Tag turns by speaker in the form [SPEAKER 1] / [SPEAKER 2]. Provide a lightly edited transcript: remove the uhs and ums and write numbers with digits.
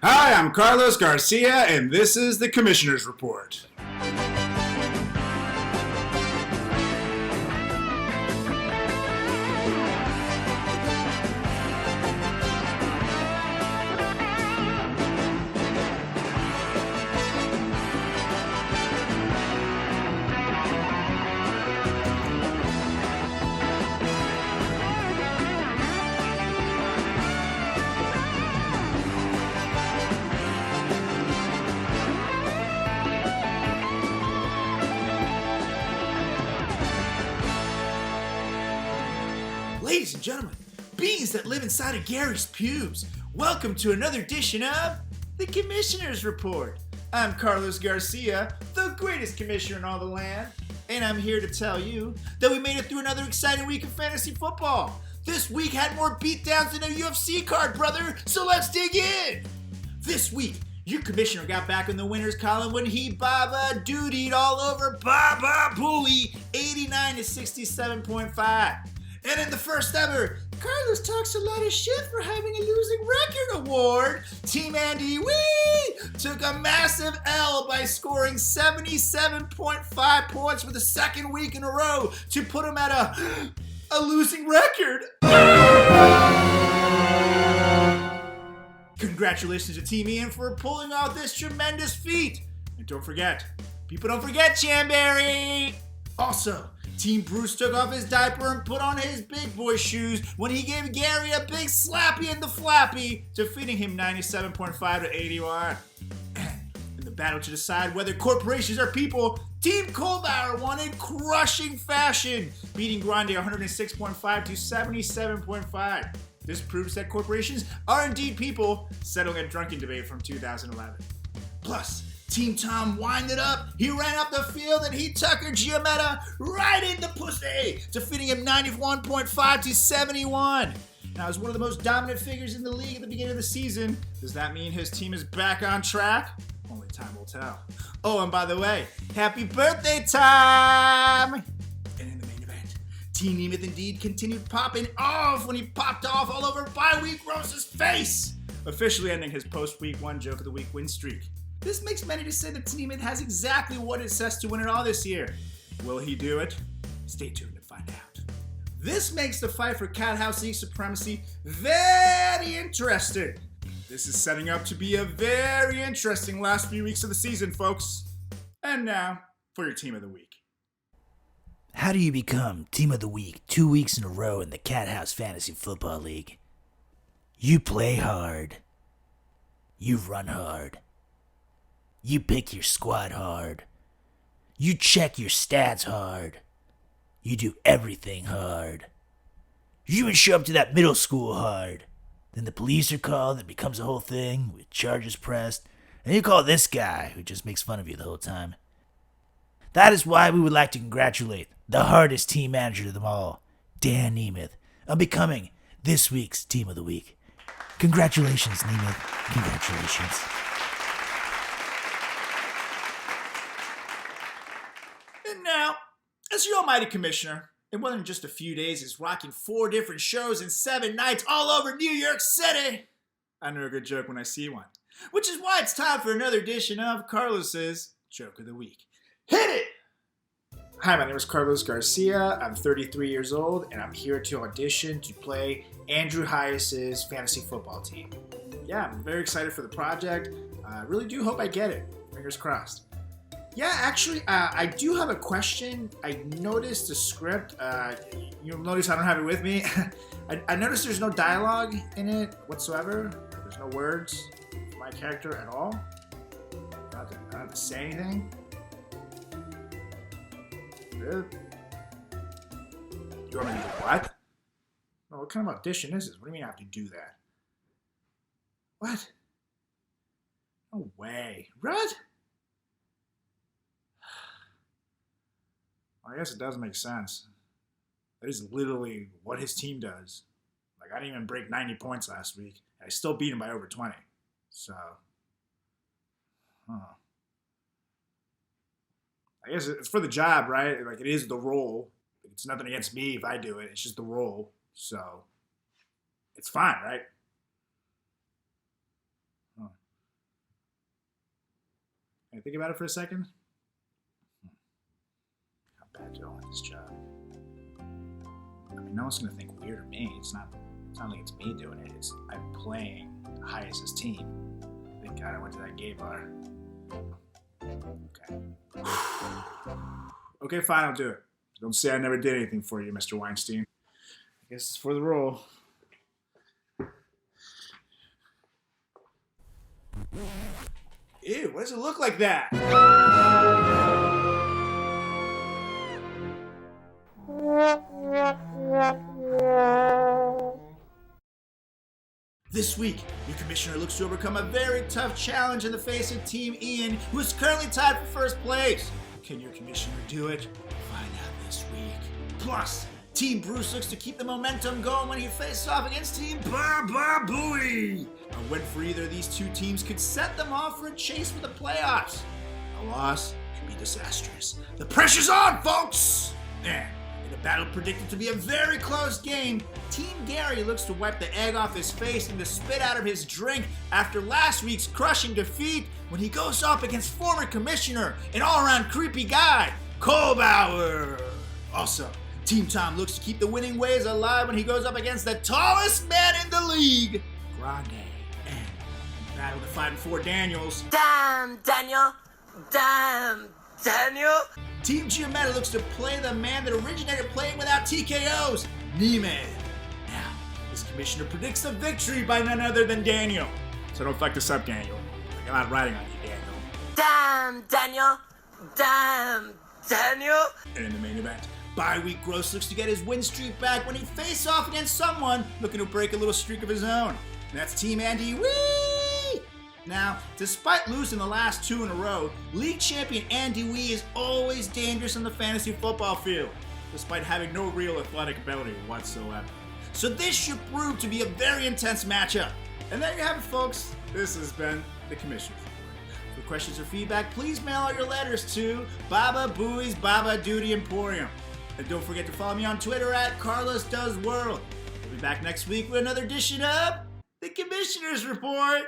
[SPEAKER 1] Hi, I'm Carlos Garcia, and this is the Commissioner's Report.
[SPEAKER 2] Ladies and gentlemen, beings that live inside of Gary's pubes, welcome to another edition of the Commissioner's Report. I'm Carlos Garcia, the greatest commissioner in all the land, and I'm here to tell you that we made it through another exciting week of fantasy football. This week had more beatdowns than a UFC card, brother, so let's dig in. This week, your commissioner got back in the winner's column when he Baba Dootied all over Baba Booey 89 to 67.5. And in the first ever, Carlos talks a lot of shit for having a losing record award, Team Andy Wee took a massive L by scoring 77.5 points for the second week in a row to put him at a losing record. Congratulations to Team Ian for pulling off this tremendous feat. And don't forget, people don't forget Chamberry. Also, Team Bruce took off his diaper and put on his big boy shoes when he gave Gary a big slappy in the flappy, defeating him 97.5 to 81. And in the battle to decide whether corporations are people, Team Kohlbauer won in crushing fashion, beating Grande 106.5 to 77.5. This proves that corporations are indeed people, settling a drunken debate from 2011. Plus, Team Tom winded up, he ran up the field and he Tucker Giametta right in the pussy, defeating him 91.5 to 71. Now, as one of the most dominant figures in the league at the beginning of the season, does that mean his team is back on track? Only time will tell. Oh, and by the way, happy birthday, Tom! And in the main event, Team Nemeth indeed continued popping off when he popped off all over Bye-Week Rose's face, officially ending his post-Week 1 Joke of the Week win streak. This makes many to say that Nemeth has exactly what it says to win it all this year. Will he do it? Stay tuned to find out. This makes the fight for Cat House League supremacy very interesting. This is setting up to be a very interesting last few weeks of the season, folks. And now, for your Team of the Week.
[SPEAKER 3] How do you become Team of the Week 2 weeks in a row in the Cat House Fantasy Football League? You play hard. You run hard. You pick your squad hard. You check your stats hard. You do everything hard. You even show up to that middle school hard. Then the police are called, it becomes a whole thing with charges pressed, and you call this guy who just makes fun of you the whole time. That is why we would like to congratulate the hardest team manager of them all, Dan Nemeth, on becoming this week's Team of the Week. Congratulations, Nemeth. Congratulations.
[SPEAKER 2] And now, as your almighty commissioner, in more than just a few days is rocking 4 different shows and 7 nights all over New York City, I know a good joke when I see one. Which is why it's time for another edition of Carlos's Joke of the Week. Hit it! Hi, my name is Carlos Garcia. I'm 33 years old, and I'm here to audition to play Andrew Hayes' fantasy football team. Yeah, I'm very excited for the project. I really do hope I get it. Fingers crossed. Yeah, actually, I do have a question. I noticed the script. You'll notice I don't have it with me. I noticed there's no dialogue in it whatsoever. There's no words for my character at all. I don't have to say anything. Really? You want me to do what? Oh, what kind of audition is this? What do you mean I have to do that? What? No way. What? I guess it does make sense. That is literally what his team does. Like, I didn't even break 90 points last week. And I still beat him by over 20. So, I guess it's for the job, right? Like, it is the role. It's nothing against me if I do it. It's just the role. So, it's fine, right?
[SPEAKER 1] think about it for a second? How bad do I want this job? I mean, no one's gonna think weird of me. It's not like it's me doing it. It's I'm playing Highest's team. Thank God I went to that gay bar. Okay. Okay, fine, I'll do it. Don't say I never did anything for you, Mr. Weinstein. I guess it's for the role. Ew, what does it look like that?
[SPEAKER 2] This week, your commissioner looks to overcome a very tough challenge in the face of Team Ian, who is currently tied for first place. Can your commissioner do it? Find out this week. Plus, Team Bruce looks to keep the momentum going when he faces off against Team Baba Booey. A win for either of these two teams could set them off for a chase for the playoffs. A loss could be disastrous. The pressure's on, folks! And in a battle predicted to be a very close game, Team Gary looks to wipe the egg off his face and to spit out of his drink after last week's crushing defeat when he goes up against former commissioner and all-around creepy guy, Kohlbauer. Also, Team Tom looks to keep the winning ways alive when he goes up against the tallest man in the league, Grande. And in battle the 5-4 Daniels.
[SPEAKER 4] Damn, Daniel! Damn, Daniel!
[SPEAKER 2] Team Giametta looks to play the man that originated playing without TKOs, Niemann. Now, this commissioner predicts a victory by none other than Daniel. So don't fuck this up, Daniel. Like, I'm not riding on you, Daniel.
[SPEAKER 4] Damn, Daniel! Damn, Daniel!
[SPEAKER 2] And in the main event, Bi-Week Gross looks to get his win streak back when he faces off against someone looking to break a little streak of his own. And that's Team Andy Wee! Now, despite losing the last two in a row, league champion Andy Wee is always dangerous on the fantasy football field, despite having no real athletic ability whatsoever. So this should prove to be a very intense matchup. And there you have it, folks. This has been the Commissioner's Report. For questions or feedback, please mail out your letters to Baba Booey's Baba Duty Emporium. And don't forget to follow me on Twitter at Carlos Does World. We'll be back next week with another edition of the Commissioner's Report.